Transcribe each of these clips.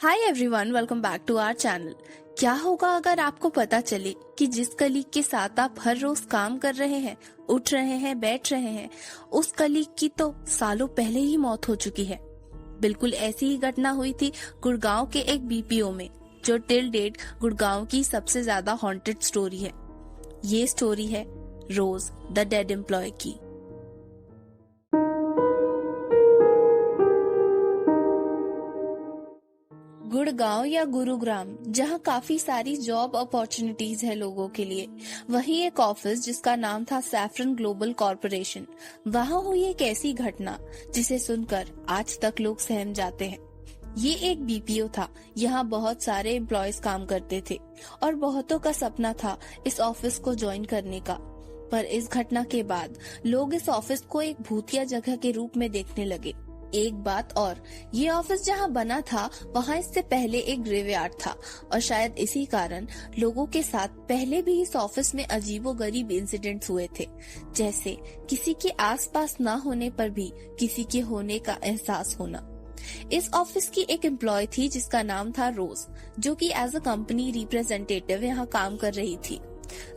Hi everyone, welcome back to our channel. क्या होगा अगर आपको पता चले कि जिस कलीग के साथ आप हर रोज काम कर रहे हैं, उठ रहे हैं, बैठ रहे हैं, उस कलीग की तो सालों पहले ही मौत हो चुकी है। बिल्कुल ऐसी ही घटना हुई थी गुड़गांव के एक बीपीओ में, जो टिल डेट गुड़गांव की सबसे ज्यादा हॉन्टेड स्टोरी है। ये स्टोरी है रोज द डेड एम्प्लॉय की। गुड़गांव या गुरुग्राम, जहां काफी सारी जॉब अपॉर्चुनिटीज है लोगों के लिए, वहीं एक ऑफिस जिसका नाम था सैफरन ग्लोबल कॉर्पोरेशन। वहां हुई एक ऐसी घटना जिसे सुनकर आज तक लोग सहम जाते हैं। ये एक बीपीओ था। यहाँ बहुत सारे एम्प्लॉयज काम करते थे और बहुतों का सपना था इस ऑफिस को ज्वाइन करने का। पर इस घटना के बाद लोग इस ऑफिस को एक भूतिया जगह के रूप में देखने लगे। एक बात और, ये ऑफिस जहाँ बना था वहाँ इससे पहले एक ग्रेवयार्ड था और शायद इसी कारण लोगों के साथ पहले भी इस ऑफिस में अजीबोगरीब इंसिडेंट्स हुए थे, जैसे किसी के आसपास ना होने पर भी किसी के होने का एहसास होना। इस ऑफिस की एक एम्प्लॉय थी जिसका नाम था रोज, जो कि एज अ कंपनी रिप्रेजेंटेटिव यहाँ काम कर रही थी।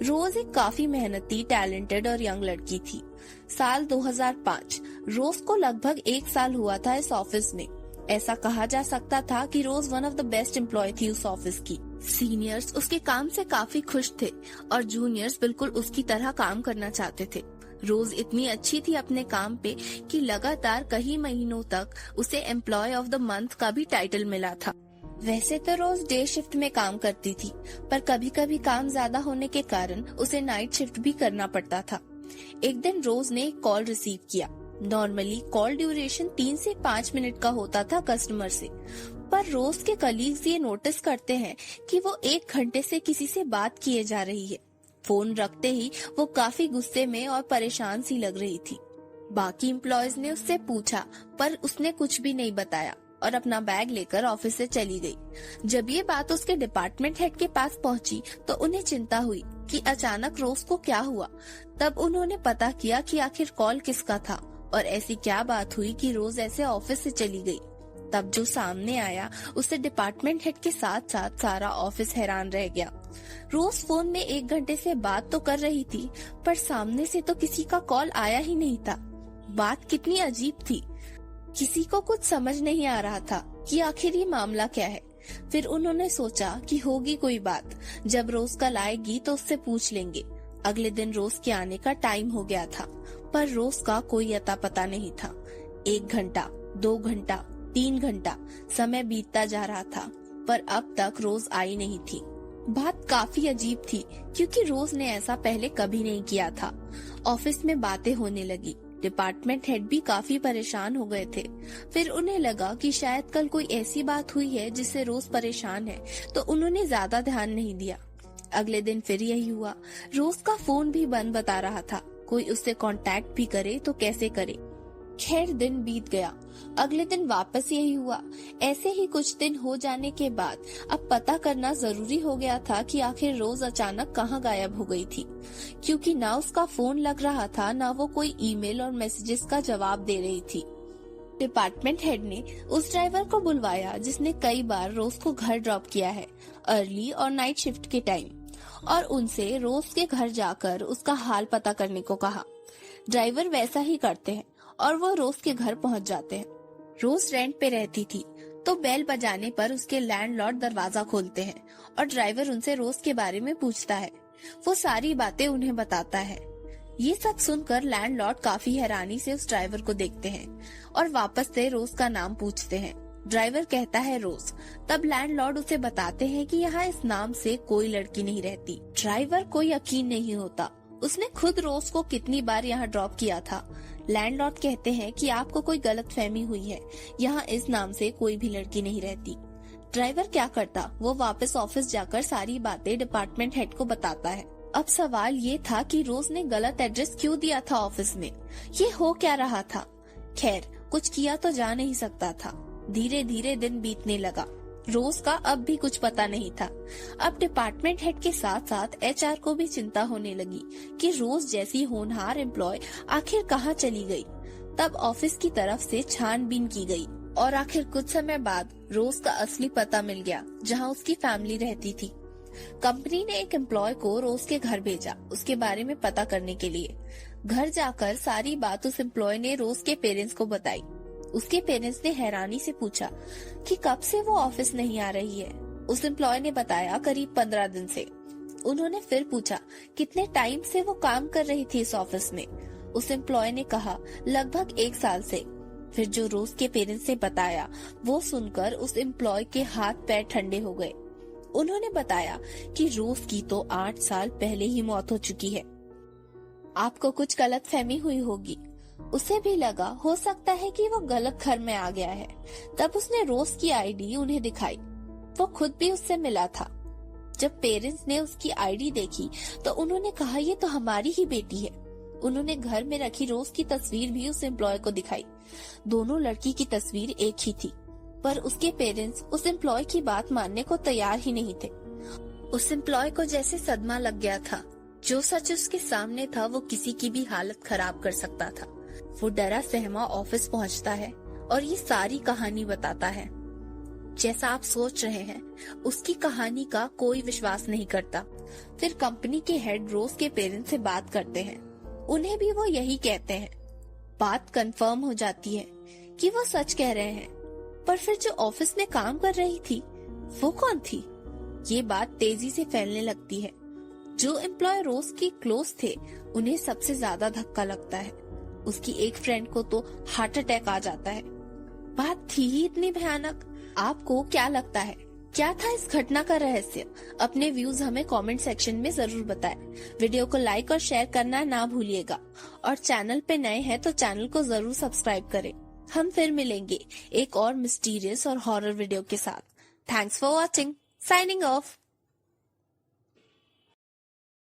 रोज एक काफी मेहनती, टैलेंटेड और यंग लड़की थी। साल 2005, रोज को लगभग 1 साल हुआ था इस ऑफिस में। ऐसा कहा जा सकता था कि Rose one of the best employee थी उस ऑफिस की। सीनियर्स उसके काम से काफी खुश थे और जूनियर्स बिल्कुल उसकी तरह काम करना चाहते थे। रोज इतनी अच्छी थी अपने काम पे कि लगातार कई महीनों तक उसे एम्प्लॉय ऑफ द मंथ का भी टाइटल मिला था। वैसे तो रोज डे शिफ्ट में काम करती थी, पर कभी कभी काम ज्यादा होने के कारण उसे नाइट शिफ्ट भी करना पड़ता था। एक दिन रोज ने एक कॉल रिसीव किया। नॉर्मली कॉल ड्यूरेशन 3 से 5 मिनट का होता था कस्टमर से, पर रोज के कलीग्स ये नोटिस करते हैं कि वो 1 घंटे से किसी से बात किए जा रही है। फोन रखते ही वो काफी गुस्से में और परेशान सी लग रही थी। बाकी एम्प्लॉयज ने उससे पूछा, पर उसने कुछ भी नहीं बताया और अपना बैग लेकर ऑफिस से चली गई। जब ये बात उसके डिपार्टमेंट हेड के पास पहुंची तो उन्हें चिंता हुई कि अचानक रोज को क्या हुआ। तब उन्होंने पता किया कि आखिर कॉल किसका था और ऐसी क्या बात हुई कि रोज ऐसे ऑफिस से चली गई। तब जो सामने आया, उससे डिपार्टमेंट हेड के साथ साथ सारा ऑफिस हैरान रह गया। रोज फोन में 1 घंटे से बात तो कर रही थी, पर सामने से तो किसी का कॉल आया ही नहीं था। बात कितनी अजीब थी। किसी को कुछ समझ नहीं आ रहा था कि आखिर ये मामला क्या है। फिर उन्होंने सोचा कि होगी कोई बात, जब रोज कल आएगी तो उससे पूछ लेंगे। अगले दिन रोज के आने का टाइम हो गया था, पर रोज का कोई अता पता नहीं था। 1 घंटा, 2 घंटा, 3 घंटा समय बीतता जा रहा था, पर अब तक रोज आई नहीं थी। बात काफी अजीब थी क्योंकि रोज ने ऐसा पहले कभी नहीं किया था। ऑफिस में बातें होने लगी। डिपार्टमेंट हेड भी काफी परेशान हो गए थे। फिर उन्हें लगा कि शायद कल कोई ऐसी बात हुई है जिससे रोज परेशान है, तो उन्होंने ज्यादा ध्यान नहीं दिया। अगले दिन फिर यही हुआ। रोज का फोन भी बंद बता रहा था। कोई उससे कांटेक्ट भी करे तो कैसे करे। खैर, दिन बीत गया। अगले दिन वापस यही हुआ। ऐसे ही कुछ दिन हो जाने के बाद अब पता करना जरूरी हो गया था कि आखिर रोज अचानक कहाँ गायब हो गई थी, क्योंकि ना उसका फोन लग रहा था, ना वो कोई ईमेल और मैसेजेस का जवाब दे रही थी। डिपार्टमेंट हेड ने उस ड्राइवर को बुलवाया जिसने कई बार रोज को घर ड्रॉप किया है, अर्ली और नाइट शिफ्ट के टाइम, और उनसे रोज के घर जाकर उसका हाल पता करने को कहा। ड्राइवर वैसा ही करते हैं और वो रोज के घर पहुंच जाते हैं। रोज रेंट पे रहती थी, तो बेल बजाने पर उसके लैंडलॉर्ड दरवाजा खोलते हैं और ड्राइवर उनसे रोज के बारे में पूछता है। वो सारी बातें उन्हें बताता है। ये सब सुनकर लैंडलॉर्ड काफी हैरानी से उस ड्राइवर को देखते हैं और वापस से रोज का नाम पूछते हैं। ड्राइवर कहता है रोज। तब लैंडलॉर्ड उसे बताते हैं कि यहाँ इस नाम से कोई लड़की नहीं रहती। ड्राइवर को यकीन नहीं होता। उसने खुद रोज को कितनी बार यहाँ ड्रॉप किया था। लैंडलॉर्ड कहते हैं कि आपको कोई गलतफहमी हुई है, यहाँ इस नाम से कोई भी लड़की नहीं रहती। ड्राइवर क्या करता, वो वापस ऑफिस जाकर सारी बातें डिपार्टमेंट हेड को बताता है। अब सवाल ये था कि रोज ने गलत एड्रेस क्यों दिया था ऑफिस में। ये हो क्या रहा था। खैर, कुछ किया तो जा नहीं सकता था। धीरे धीरे दिन बीतने लगा। रोज का अब भी कुछ पता नहीं था। अब डिपार्टमेंट हेड के साथ साथ एचआर को भी चिंता होने लगी कि रोज जैसी होनहार एम्प्लॉय आखिर कहाँ चली गई। तब ऑफिस की तरफ से छानबीन की गई। और आखिर कुछ समय बाद रोज का असली पता मिल गया, जहां उसकी फैमिली रहती थी। कंपनी ने एक एम्प्लॉय को रोज के घर भेजा उसके बारे में पता करने के लिए। घर जाकर सारी बात उस एम्प्लॉय ने रोज के पेरेंट्स को बताई। उसके पेरेंट्स ने हैरानी से पूछा कि कब से वो ऑफिस नहीं आ रही है। उस एम्प्लॉय ने बताया करीब 15 दिन से। उन्होंने फिर पूछा कितने टाइम से वो काम कर रही थी इस ऑफिस में। उस एम्प्लॉय ने कहा लगभग 1 साल से। फिर जो रोज के पेरेंट्स ने बताया वो सुनकर उस एम्प्लॉय के हाथ पैर ठंडे हो गए। उन्होंने बताया कि रोज की तो 8 साल पहले ही मौत हो चुकी है। आपको कुछ गलतफहमी हुई होगी। उसे भी लगा हो सकता है कि वो गलत घर में आ गया है। तब उसने रोज की आईडी उन्हें दिखाई। वो खुद भी उससे मिला था। जब पेरेंट्स ने उसकी आईडी देखी तो उन्होंने कहा ये तो हमारी ही बेटी है। उन्होंने घर में रखी रोज की तस्वीर भी उस एम्प्लॉय को दिखाई। दोनों लड़की की तस्वीर एक ही थी, पर उसके पेरेंट्स उस एम्प्लॉय की बात मानने को तैयार ही नहीं थे। उस एम्प्लॉय को जैसे सदमा लग गया था। जो सच उसके सामने था वो किसी की भी हालत खराब कर सकता था। वो डरा सहमा ऑफिस पहुंचता है और ये सारी कहानी बताता है। जैसा आप सोच रहे हैं, उसकी कहानी का कोई विश्वास नहीं करता। फिर कंपनी के हेड रोज के पेरेंट्स से बात करते हैं। उन्हें भी वो यही कहते हैं। बात कंफर्म हो जाती है कि वो सच कह रहे हैं। पर फिर जो ऑफिस में काम कर रही थी वो कौन थी? ये बात तेजी से फैलने लगती है। जो एम्प्लॉय रोज की क्लोज थे उन्हें सबसे ज्यादा धक्का लगता है। उसकी एक फ्रेंड को तो हार्ट अटैक आ जाता है। बात थी ही इतनी भयानक। आपको क्या लगता है, क्या था इस घटना का रहस्य? अपने व्यूज हमें कमेंट सेक्शन में जरूर बताएं। वीडियो को लाइक और शेयर करना ना भूलिएगा और चैनल पे नए हैं तो चैनल को जरूर सब्सक्राइब करें। हम फिर मिलेंगे एक और मिस्टीरियस और हॉरर वीडियो के साथ। Thanks for watching. Signing off.